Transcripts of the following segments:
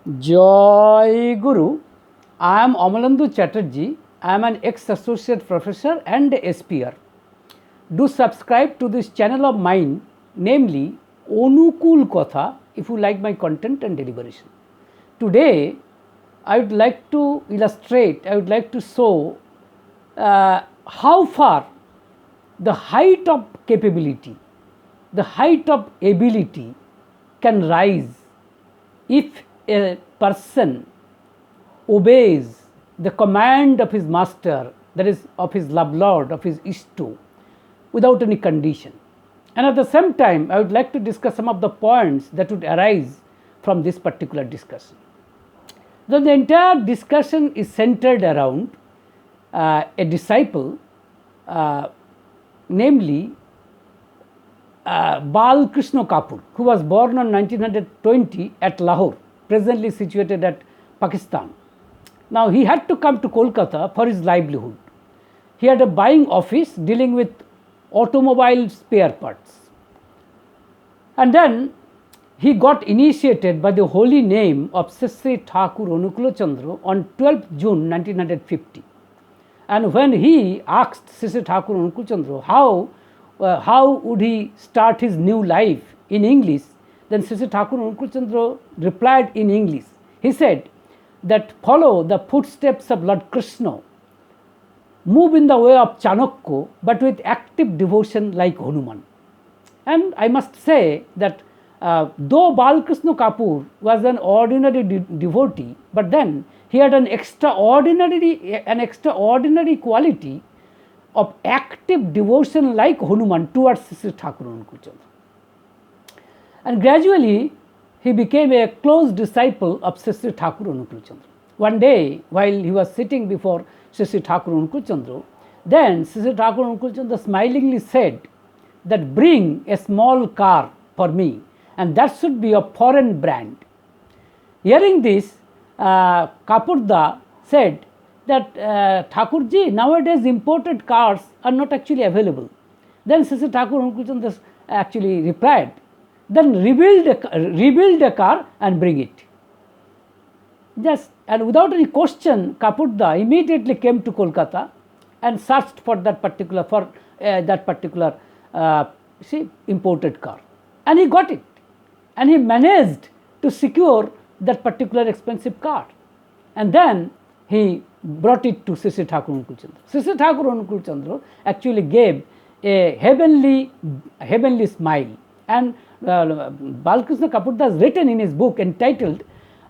Joy Guru. I am Amalendu Chatterjee. I am an ex-associate professor and SPR. Do subscribe to this channel of mine, namely Anukul Kotha, if you like my content and deliberation. Today, I would like to illustrate, I would like to show how far the height of capability, the height of ability can rise if a person obeys the command of his master, that is, of his love lord, of his Ishtu, without any condition. And at the same time, I would like to discuss some of the points that would arise from this particular discussion. So, the entire discussion is centered around a disciple, namely Balkrishna Kapur, who was born on 1920 at Lahore, presently situated at Pakistan. Now, he had to come to Kolkata for his livelihood. He had a buying office dealing with automobile spare parts. And then he got initiated by the holy name of Sri Thakur Anukul Kotha on 12th June 1950. And when he asked Sri Thakur Anukul Kotha how would he start his new life in English, then Sri Thakur Anukul Kotha replied in English. He said that follow the footsteps of Lord Krishna, move in the way of Chanakya, but with active devotion like Hanuman. And I must say that though Balkrishna Kapur was an ordinary devotee, but then he had an extraordinary quality of active devotion like Hanuman towards Sri Thakur Anukul Kotha. And gradually he became a close disciple of Sri Thakur Anukul Kotha. One day, while he was sitting before Sri Thakur Anukul Kotha, then Sri Thakur Anukul Kotha smilingly said that bring a small car for me, and that should be a foreign brand. Hearing this, Kapurda said that Thakurji, nowadays imported cars are not actually available. Then Sri Thakur Anukul Kotha actually replied, then rebuild a car and bring it. Just, and without any question, Kapurda immediately came to Kolkata and searched for that particular imported car, and he got it, and he managed to secure that particular expensive car, and then he brought it to Sri Thakur Anukul Kotha. Sri Thakur Anukul Kotha actually gave a heavenly smile, and Balkrishna Kapurda has written in his book entitled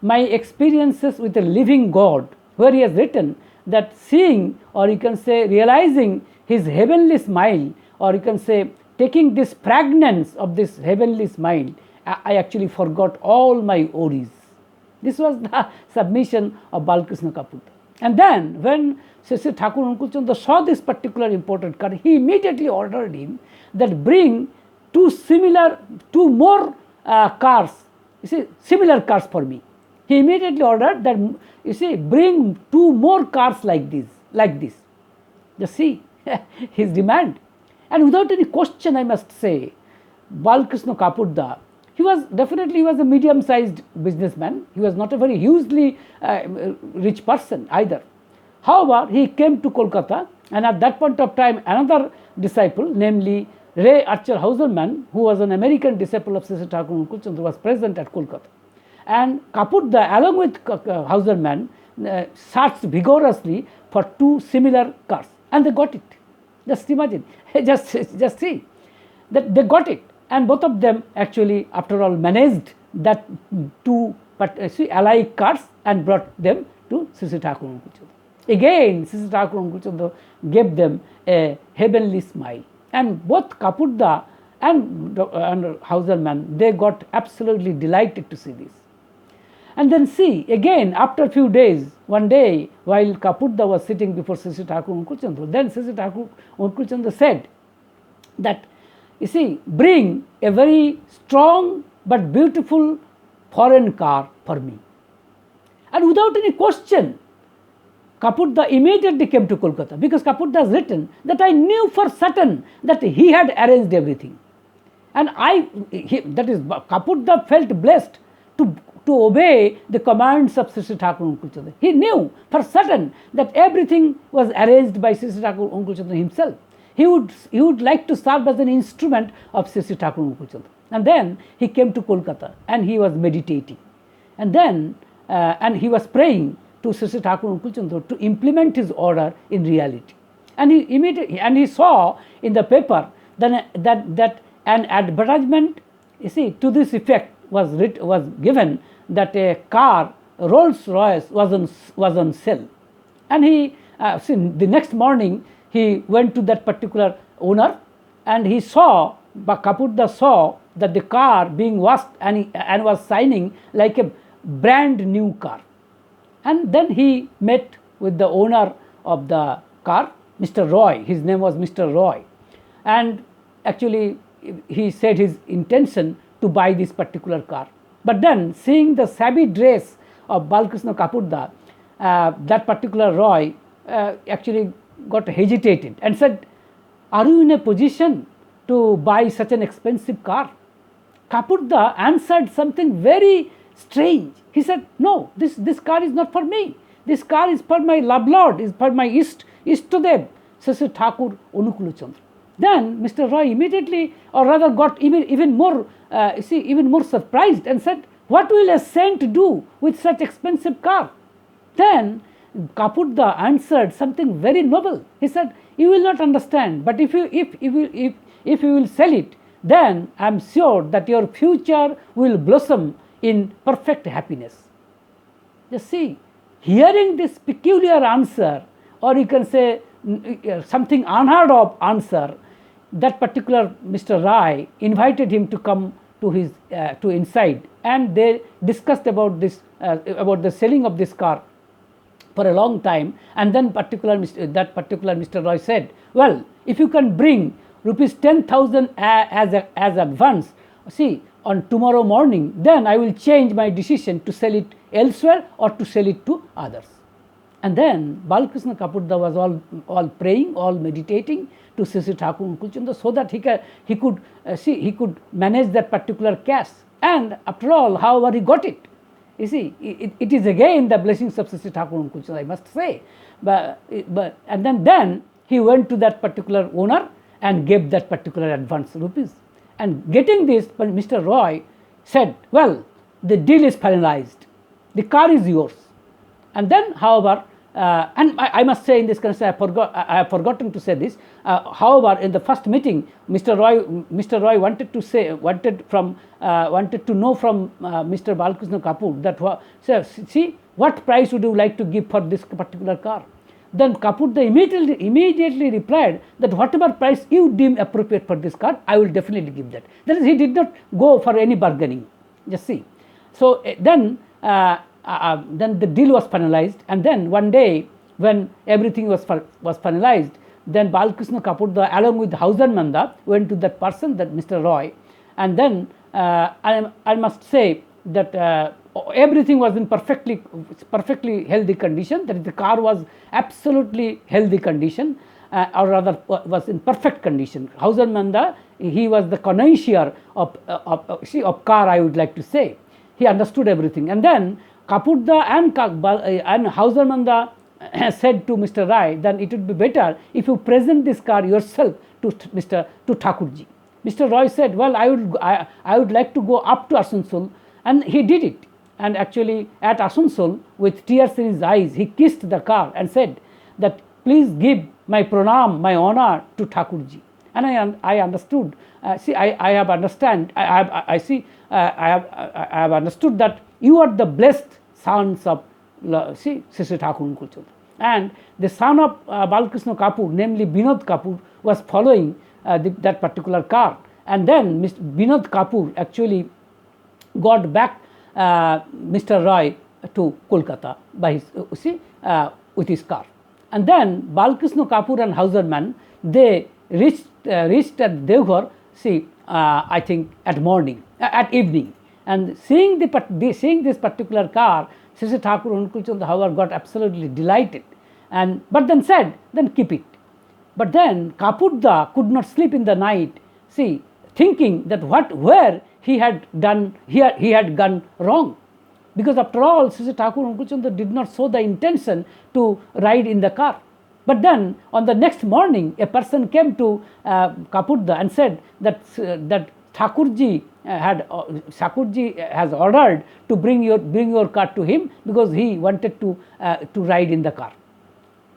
My Experiences with a Living God, where he has written that seeing, or you can say realizing his heavenly smile, or you can say taking this fragrance of this heavenly smile, I actually forgot all my worries. This was the submission of Balkrishna Kapurda. And then when Sri Thakur Anukul Kotha saw this particular imported car, he immediately ordered him that bring two more cars, similar cars for me. He immediately ordered that, bring two more cars like this. Just see his demand. And without any question, I must say, Balkrishna Kapurda, he was a medium-sized businessman. He was not a very hugely rich person either. However, he came to Kolkata, and at that point of time, another disciple, namely Ray Archer Hauserman, who was an American disciple of Sri Thakur Anukul Kotha, was present at Kolkata. And Kapurda, along with Hauserman, searched vigorously for two similar cars, and they got it. Just imagine, just see that they got it, and both of them actually, after all, managed that two alike cars and brought them to Sri Thakur Anukul Kotha. Again, Sri Thakur Anukul Kotha gave them a heavenly smile, and both Kapurda and Hauserman, they got absolutely delighted to see this. And then see, again, after a few days, one day, while Kapurda was sitting before Sri Thakur Anukul Kotha, then Sri Thakur Anukul Kotha said that, bring a very strong but beautiful foreign car for me. And without any question, Kapurda immediately came to Kolkata, because Kapurda has written that I knew for certain that he had arranged everything. And Kapurda felt blessed to to obey the commands of Sri Sri Thakur Anukul Chandra. He knew for certain that everything was arranged by Sri Sri Thakur Anukul Chandra himself. He would like to serve as an instrument of Sri Sri Thakur Anukul Chandra. And then he came to Kolkata and he was meditating. And then and he was praying to Sri Sri Thakur Anukul Chandra to implement his order in reality. And he saw in the paper that an advertisement, you see, to this effect was given that a car, Rolls Royce, was on sale. And he the next morning he went to that particular owner, and he saw, Kapurda saw that the car being washed and was shining like a brand new car. And then he met with the owner of the car, Mr. Roy. His name was Mr. Roy. And actually he said his intention to buy this particular car. But then, seeing the shabby dress of Balkrishna Kapurda, that particular Roy actually got hesitated and said, "Are you in a position to buy such an expensive car?" Kapurda answered something very strange. He said, "No, this car is not for me. This car is for my love lord, is for my Ishtadev, Sri Sri Thakur Anukul Chandra." Then Mr. Roy immediately, or rather got even more surprised and said, "What will a saint do with such expensive car?" Then Kapurda answered something very noble. He said, "You will not understand, but if you will sell it, then I am sure that your future will blossom in perfect happiness." Just see, hearing this peculiar answer, or you can say something unheard of answer, that particular Mr. Rai invited him to come to his to inside, and they discussed about this about the selling of this car for a long time. And then that particular Mr. Roy said, "Well, if you can bring rupees 10,000 as advance, see, on tomorrow morning, then I will change my decision to sell it elsewhere or to sell it to others." And then Balkrishna Kapurda was all praying, all meditating to Sri Sri Thakur Anukul Chandra, so that he could manage that particular cash. And after all, however he got it, you see, it is again the blessings of Sri Sri Thakur Anukul Chandra, I must say. But and then he went to that particular owner and gave that particular advance rupees. And getting this, Mr. Roy said, "Well, the deal is finalized. The car is yours." And then, however, and I must say in this connection, I have forgotten to say this. However, in the first meeting, Mr. Roy wanted to know from Mr. Balkrishna Kapur that, see, what price would you like to give for this particular car? Then Kapurda immediately replied that whatever price you deem appropriate for this car, I will definitely give that. That is, he did not go for any bargaining. Just see. So then the deal was finalized, and then one day when everything was finalized, then Balkrishna Kapurda along with Hauser Manda went to that person, that Mr. Roy, and then I must say that everything was in perfectly healthy condition. That is, the car was absolutely healthy condition, or rather was in perfect condition. Hauser Manda, he was the connoisseur of car, I would like to say. He understood everything. And then Kapurda and Hauser Manda said to Mr. Rai, then it would be better if you present this car yourself to Thakurji. Mr. Roy said, "Well, I would like to go up to Asansol," and he did it. And actually at Asansol, with tears in his eyes, he kissed the car and said that, "Please give my pranam, my honor to Thakurji." And I understood. I have understood that you are the blessed sons of Sri Sri Thakur Anukul Chandra. And the son of Balkrishna Kapur, namely Binod Kapur, was following that particular car. And then Binod Kapur actually got back Mr. Roy to Kolkata by with his car. And then Balkrishna Kapur and Hauserman, they reached at Devghar, I think at evening. And seeing this particular car, Sri Sri Thakur Anukul Chandra, however, got absolutely delighted, but then said, "Then keep it." But then Kapurda could not sleep in the night, thinking that where he had gone wrong. because after all, Sri Thakur Anukul Chandra did not show the intention to ride in the car. But then on the next morning, a person came to Kapurda and said that Thakurji has ordered to bring your car to him because he wanted to ride in the car.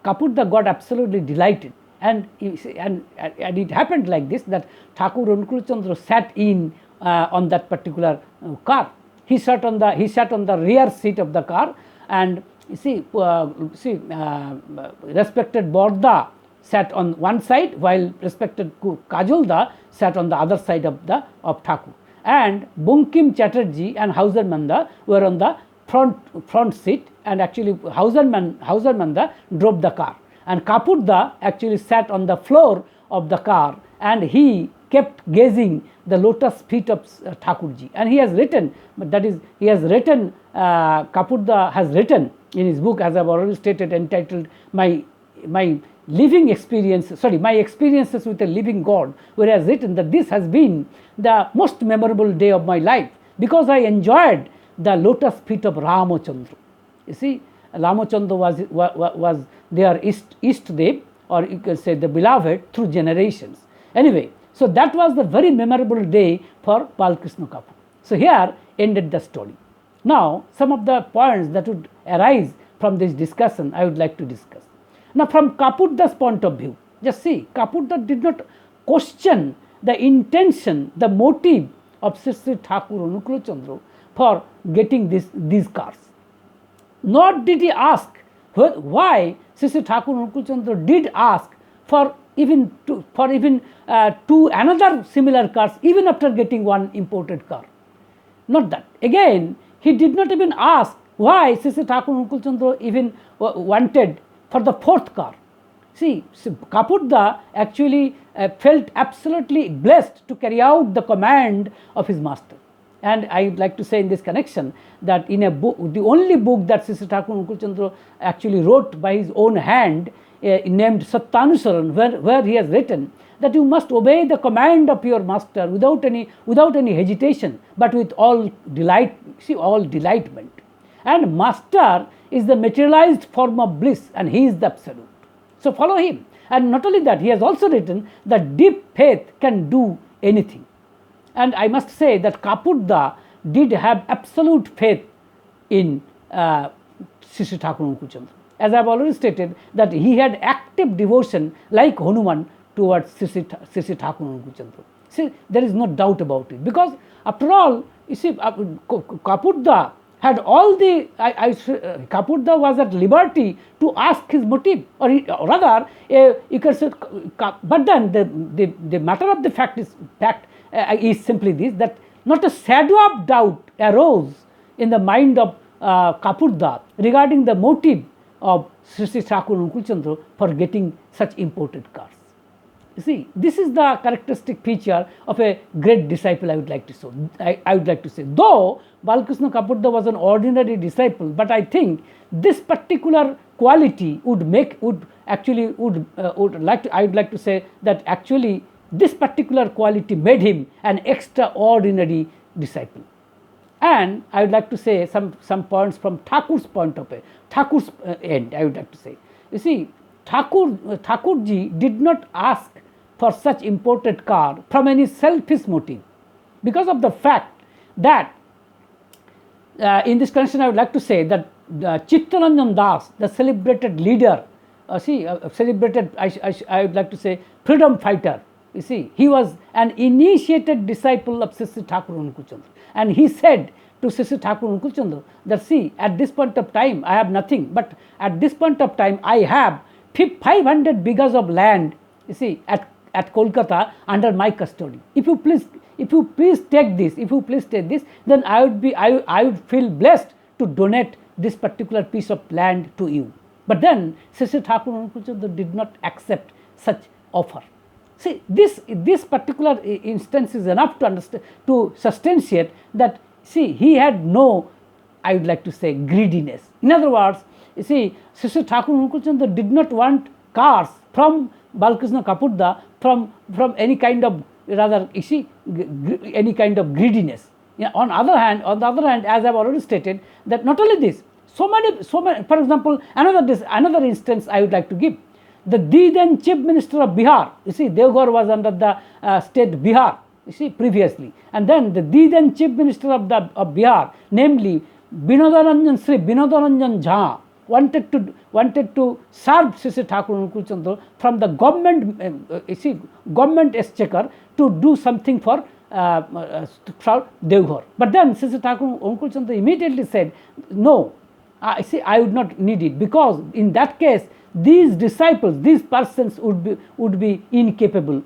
Kapurda got absolutely delighted, and it happened like this, that Thakur Anukul Chandra sat in on that particular car. He sat on the rear seat of the car, and respected Borda sat on one side, while respected Kajolda sat on the other side of Thakur. And Bunkim Chatterjee and Hauser Manda were on the front seat, and actually Hauser Manda drove the car. And Kapurda actually sat on the floor of the car, and he kept gazing the lotus feet of Thakurji. And he has written, Kapurda has written in his book, as I have already stated, entitled my experiences with a living God, where he has written that this has been the most memorable day of my life because I enjoyed the lotus feet of Ramachandra. You see, Ramachandra was their Ishtadev, or you can say the beloved through generations. Anyway, so that was the very memorable day for Balkrishna Kapur. So here ended the story. Now, some of the points that would arise from this discussion I would like to discuss. Now, from Kapurda's point of view, just see, Kapurda did not question the intention, the motive of Sri Thakur Anukul Chandra for getting these cars. Nor did he ask why Sri Thakur Anukul Chandra did ask for even two another similar cars, even after getting one imported car. Not that. Again, he did not even ask why Sri Thakur Anukul Chandra even wanted for the fourth car. See, Kapurda actually felt absolutely blessed to carry out the command of his master. And I would like to say in this connection that in a book, the only book that Sri Thakur Anukul Chandra actually wrote by his own hand, named Satyanusaran, where he has written that you must obey the command of your master without any hesitation, but with all delightment. And master is the materialized form of bliss, and he is the absolute. So follow him. And not only that, he has also written that deep faith can do anything. And I must say that Kapurda did have absolute faith in Sri Thakur Anukul Chandra. As I have already stated, that he had active devotion like Hanuman towards Sri Thakur Anukul Chandra. See, there is no doubt about it, because after all, you see, Kapurda had all the, Kapurda was at liberty to ask his motive, or rather, you can say, but then the matter of the fact is simply this, that not a shadow of doubt arose in the mind of Kapurda regarding the motive of Sri Thakur Anukul Chandra for getting such imported cars. You see, this is the characteristic feature of a great disciple, I would like to say. Though Balkrishna Kapurda was an ordinary disciple, but I think this particular quality I would like to say that actually this particular quality made him an extraordinary disciple. And I would like to say some points from Thakur's point of view, Thakur's end, I would like to say. You see, Thakurji did not ask for such imported car from any selfish motive, because of the fact that in this connection I would like to say that Chittaranjan Das, the celebrated leader, celebrated, I would like to say, freedom fighter, you see, he was an initiated disciple of Sri Thakur Anukul Chandra, and he said to Sri Thakur Anukul Chandra that, see, at this point of time I have nothing, but at this point of time I have 500 bighas of land, you see, at Kolkata under my custody. If you please take this, then I would feel blessed to donate this particular piece of land to you. But then Sri Thakur Anukul Chandra did not accept such offer. See, this particular instance is enough to understand, to substantiate that, see, he had no, I would like to say, greediness. In other words, you see, Sri Thakur Anukul Chandra did not want cars from Balkrishna Kapurda from any kind of, rather, you see, any kind of greediness. Yeah, on the other hand, as I've already stated, that not only this, so many, for example, another instance I would like to give. The then Chief Minister of Bihar, you see, Devghar was under the state Bihar, you see, previously, and then the then Chief Minister of Bihar, namely Sri Binodaranjan Jha, wanted to serve Sri Thakur Anukul Chandra from the government, government exchequer to do something for Devghar. But then Sri Thakur Anukul Chandra immediately said, no, I would not need it, because in that case these disciples, these persons would be incapable,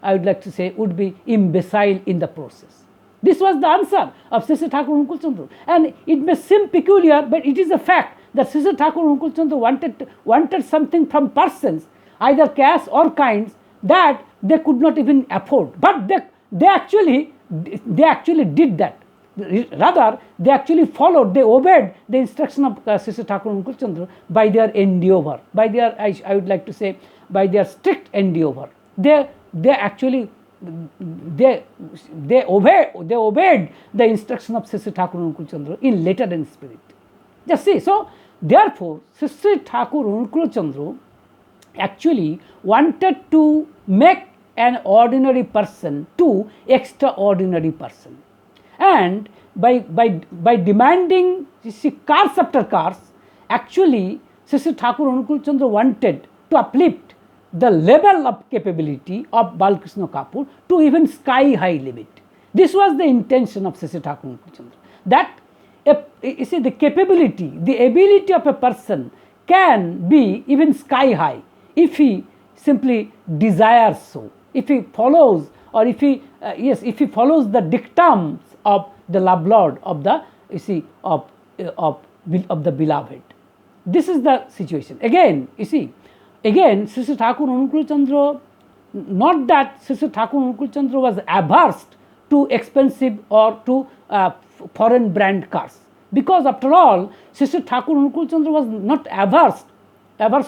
I would like to say, would be imbecile in the process. This was the answer of Sri Thakur Anukul Chandra, and it may seem peculiar, but it is a fact that Sri Thakur Anukul Chandra wanted something from persons, either cash or kinds, that they could not even afford. But they actually did that. Rather, they actually followed, they obeyed the instruction of Sri Thakur Anukul Chandra by their endeavor, by their, I would like to say, by their strict endeavor. They actually obeyed the instruction of Sri Thakur Anukul Chandra in letter and spirit. Just see, so therefore, Sri Thakur Anukul Chandra actually wanted to make an ordinary person to extraordinary person. And by demanding, you see, cars after cars, actually Sri Thakur Anukul Chandra wanted to uplift the level of capability of Balkrishna Kapur to even sky high limit. This was the intention of Sri Thakur Anukul Chandra. That you see, the capability, the ability of a person can be even sky high if he simply desires so, if he follows, or if he follows the dictums of the love lord of the, you see, of the beloved. This is the situation. Again, you see, Sri Thakur Anukul Chandra, not that Sri Thakur Anukul Chandra was averse to expensive or to foreign brand cars, because after all, Sri Thakur Anukul Chandra was not averse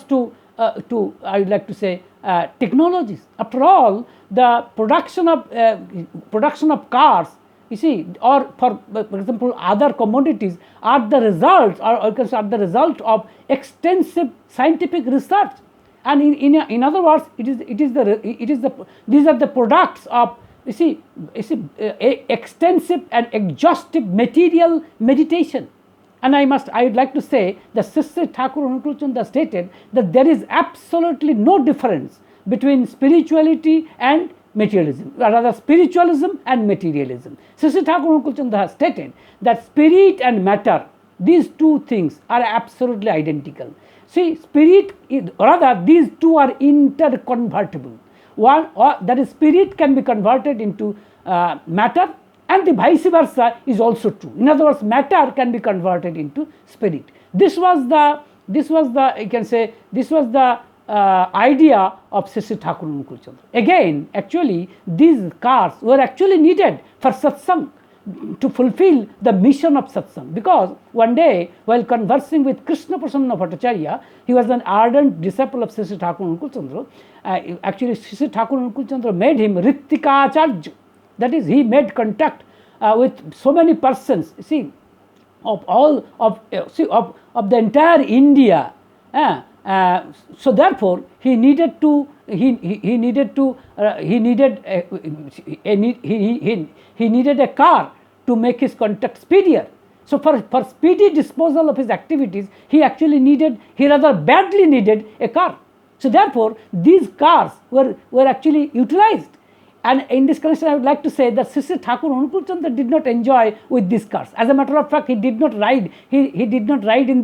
to I would like to say technologies. After all, the production of cars, you see, or for example other commodities, are the result, or are the result of extensive scientific research. And in other words, these are the products of, you see, extensive and exhaustive material meditation. And I would like to say that Sri Thakur Anukul Chandra stated that there is absolutely no difference between spirituality and materialism, or rather spiritualism and materialism. Sri Thakur Anukul Chandra has stated that spirit and matter, these two things are absolutely identical. See, these two are interconvertible. One, that is, spirit can be converted into matter, and the vice versa is also true. In other words, matter can be converted into spirit. This was the idea of Sri Thakur Anukul Chandra. Again, actually, these cars were actually needed for satsang, to fulfill the mission of satsang. Because one day, while conversing with Krishna Prasanna Bhattacharya, he was an ardent disciple of Sri Thakur Anukul Chandra. Actually, Sri Thakur Anukul Chandra made him Rittikacharya. That is, he made contact with so many persons, see, of the entire India. So therefore, he needed a car to make his contact speedier. So for speedy disposal of his activities, he rather badly needed a car. So therefore, these cars were actually utilized. And in this connection, I would like to say that Sri Thakur Anukul Chandra did not enjoy with these cars. As a matter of fact, he did not ride. He did not ride in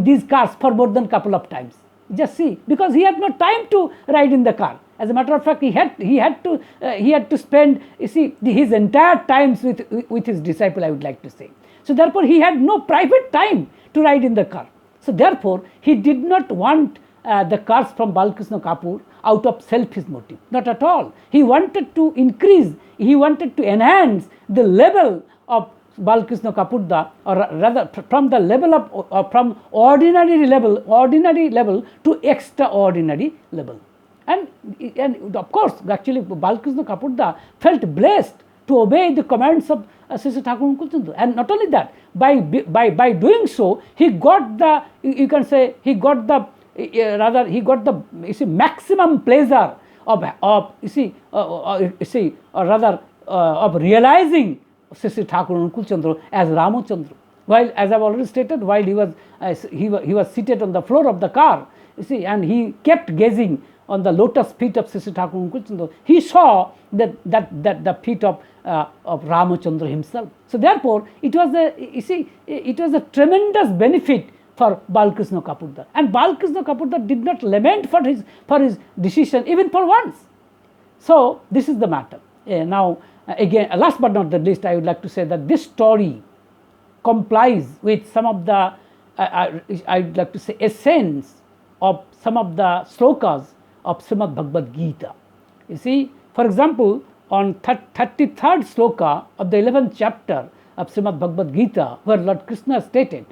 these cars for more than a couple of times. Just see, because he had no time to ride in the car. As a matter of fact, he had to spend, you see, his entire times with his disciple, I would like to say. So therefore, he had no private time to ride in the car. So therefore, he did not want the cars from Balkrishna Kapur out of selfish motive. Not at all. He wanted to enhance the level of Balkrishna Kapurda, or rather from the level of from ordinary level to extraordinary level. And of course, actually, Balkrishna Kapurda felt blessed to obey the commands of Sri Thakur Anukul Chandra. And not only that, by doing so, he got the, you can say, he got the maximum pleasure of realizing Sri Thakur Anukul Chandra as Ramachandra. While, as I have already stated, while he was seated on the floor of the car, and he kept gazing on the lotus feet of Sri Thakur Anukul Chandra, he saw that the feet of Ramachandra himself. So therefore, it was a tremendous benefit for Balkrishna Kapurda, and Balkrishna Kapurda did not lament for his decision even for once. So this is the matter. Now again, last but not the least, I would like to say that this story complies with some of the I would like to say essence of some of the slokas of Srimad Bhagavad Gita. You see, for example, on 33rd sloka of the 11th chapter of Srimad Bhagavad Gita, where Lord Krishna stated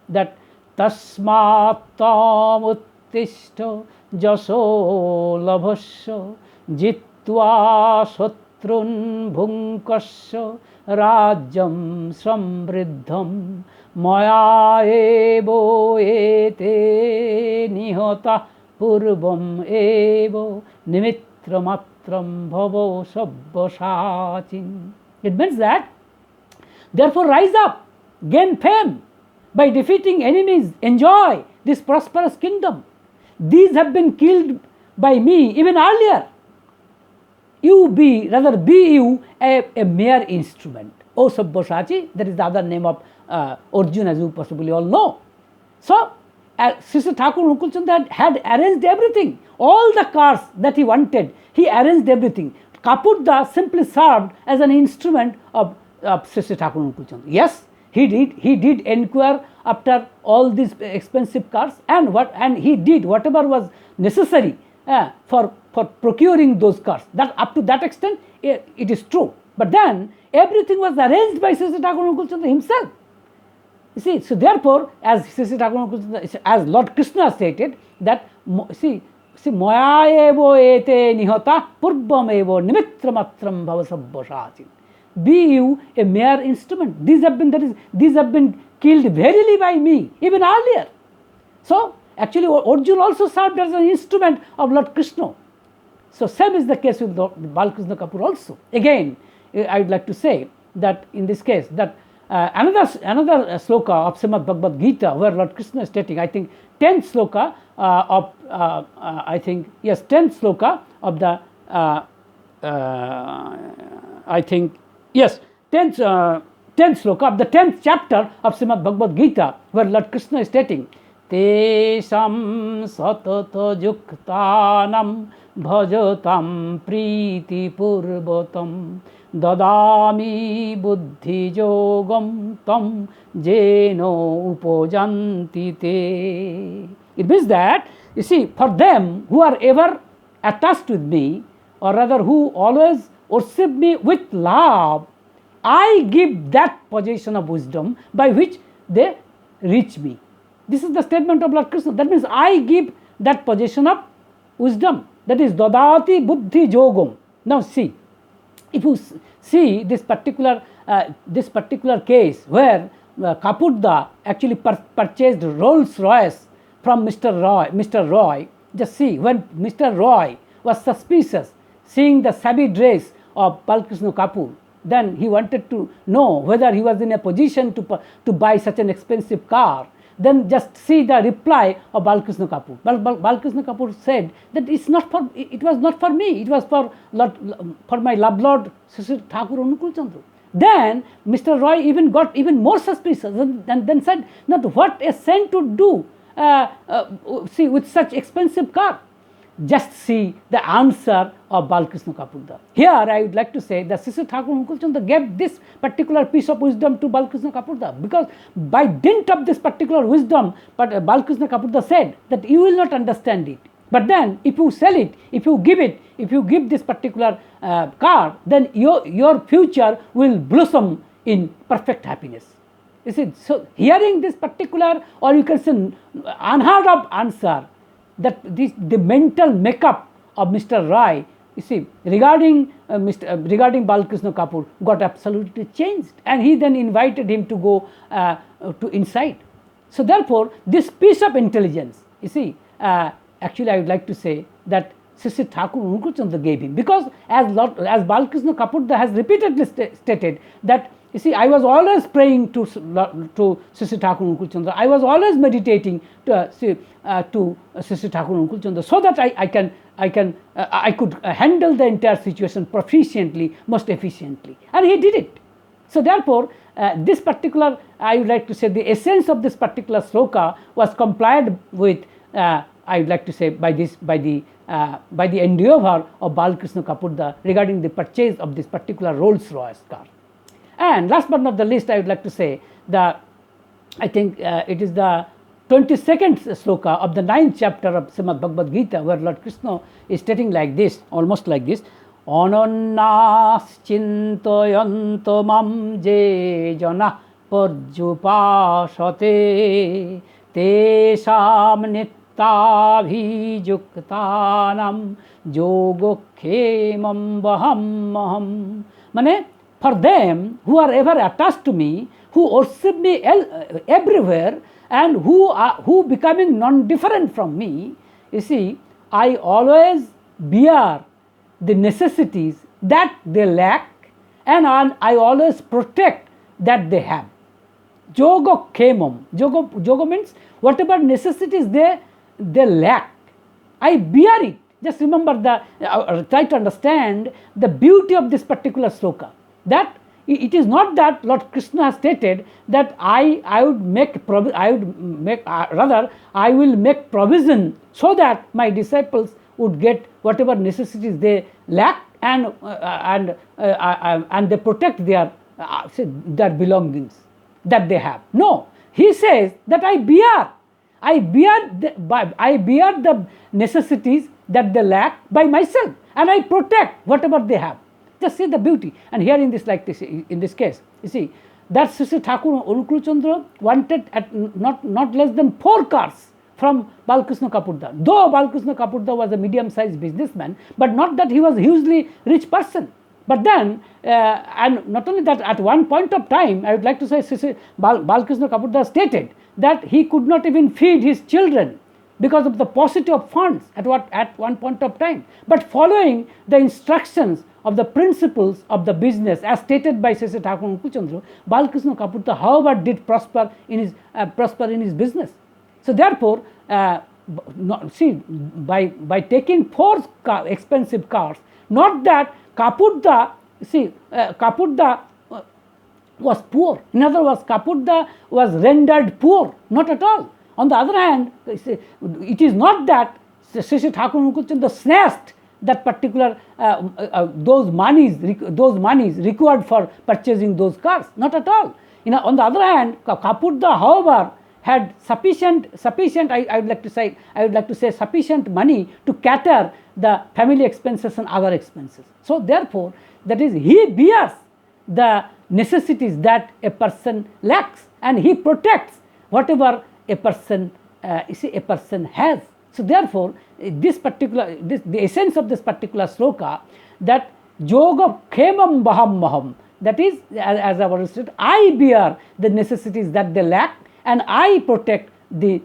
that Tasmat tam uttishta jaso labhasya jitva satrun bhunkasya rajyam samriddham maya evo ete nihata purvam evo nimitramatram bhavo sabbasachin. It means that, therefore rise up, gain fame, by defeating enemies, enjoy this prosperous kingdom. These have been killed by me even earlier. Be you a mere instrument. O Sabbasachi, that is the other name of Arjuna, as you possibly all know. So, Sri Thakur Anukul Chandra had arranged everything. All the cars that he wanted, he arranged everything. Kapurda simply served as an instrument of Sri Thakur Anukul Chandra. Yes, he did inquire after all these expensive cars, and he did whatever was necessary for procuring those cars. That up to that extent, it is true. But then everything was arranged by Sri Thakur Anukul Chandra himself. You see, so therefore, as Sri Thakur Anukul Chandra, as Lord Krishna stated that, see, Maya evo ete nihata purvam evo nimitramatram bhavasabbasachin. Be you a mere instrument. These have been killed verily by me even earlier. So actually, Arjuna also served as an instrument of Lord Krishna. So same is the case with Balkrishna Kapur also. Again, I would like to say that in this case, that another sloka of Srimad Bhagavad Gita, where Lord Krishna is stating, I think 10th sloka of 10th sloka of the 10th sloka of the 10th chapter of Srimad Bhagavad Gita, where Lord Krishna is stating, Tesham satata yuktanam bhajatam priti purvatam dadami buddhi yogam tam jeno upojanti te. It means that, you see, for them who are ever attached with me, or rather who always worship me with love, I give that position of wisdom by which they reach me. This is the statement of Lord Krishna. That means I give that position of wisdom. That is dadati buddhi yogam. Now see, if you see this particular case where Kapurda actually purchased Rolls Royce from Mr. Roy, just see, when Mr. Roy was suspicious seeing the shabby dress of Balkrishna Kapur, then he wanted to know whether he was in a position to buy such an expensive car. Then just see the reply of Balkrishna Kapur. Balkrishna Kapur said that it was not for me, it was for my love lord Sri Thakur Anukul Chandra. Then Mr. Roy even got even more suspicious and then said, "Not what a saint would do see with such expensive car." Just see the answer of Balkrishna Kapurda. Here I would like to say that Sri Thakur Anukul Chandra gave this particular piece of wisdom to Balkrishna Kapurda, because by dint of this particular wisdom, but Balkrishna Kapurda said that you will not understand it. But then if you sell it, if you give this particular car, then your future will blossom in perfect happiness. You see, so hearing this particular, or you can say unheard of answer, that the mental makeup of Mr. Roy you see, regarding regarding Balakrishna Kapoor got absolutely changed, and he then invited him to go to inside. So therefore, this piece of intelligence, you see, actually I would like to say that Sri Thakur Anukul Chandra gave him, because as Balakrishna Kapoor has repeatedly stated that, you see, I was always praying to Sri Thakur Anukul Chandra, I was always meditating to Sri Thakur Anukul Chandra, so that I could handle the entire situation proficiently, most efficiently, and he did it. So therefore, this particular, I would like to say, the essence of this particular sloka was complied with, I would like to say, by the endeavor of Balakrishna Kapoor regarding the purchase of this particular Rolls Royce car. And last but not the least, I would like to say I think it is the 22nd sloka of the 9th chapter of Srimad Bhagavad Gita, where Lord Krishna is stating like this, almost like this: Anannas chintayanto mam je jana parjupasate tesam nityabhijuktanam yogokhemam vaham. Mane, for them who are ever attached to me, who worship me everywhere, and who becoming non-different from me, you see, I always bear the necessities that they lack, and I always protect that they have. Yoga khemam. Yoga means whatever necessities they lack, I bear it. Just remember try to understand the beauty of this particular sloka. That it is not that Lord Krishna has stated that I will make provision so that my disciples would get whatever necessities they lack, and they protect their belongings that they have. No, he says that I bear the necessities that they lack by myself, and I protect whatever they have. Just see the beauty. And here in this, like this, in this case, you see that Sri Thakur Anukul Chandra wanted at not less than 4 cars from Balakrishna Kapoor. Though Balakrishna Kapoor was a medium-sized businessman, but not that he was a hugely rich person. But then, and not only that, at one point of time, I would like to say, Balakrishna Kapoor stated that he could not even feed his children because of the paucity of funds at one point of time. But following the instructions of the principles of the business as stated by Sri Thakur Anukul Chandra, Balakrishna Kapoor, however, did prosper in his business. So therefore, see, by taking 4 expensive cars, not that Kapoor was poor. In other words, Kapoor was rendered poor, not at all. On the other hand, it is not that Sri Thakur Anukul Chandra snatched that particular those monies required for purchasing those cars, not at all. On the other hand, Kapoor, however, had sufficient I would like to say sufficient money to cater the family expenses and other expenses. So therefore, that is, he bears the necessities that a person lacks, and he protects whatever a person has. So therefore, the essence of this particular sloka, that yoga khemam baham maham, that is, as I already said, I bear the necessities that they lack, and I protect the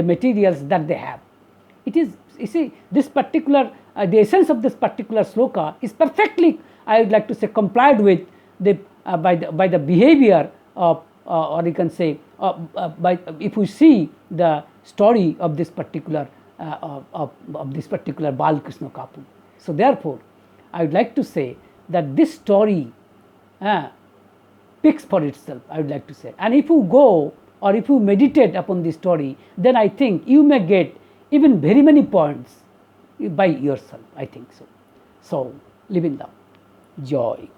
materials that they have. It is, you see, this particular the essence of this particular sloka is perfectly, I would like to say, complied with by the behavior of, or you can say, if we see the story of this particular Balakrishna Kapoor. So therefore, I would like to say that this story speaks for itself, I would like to say. And if you go or if you meditate upon this story, then I think you may get even very many points by yourself, I think so. So, live in love. Joy.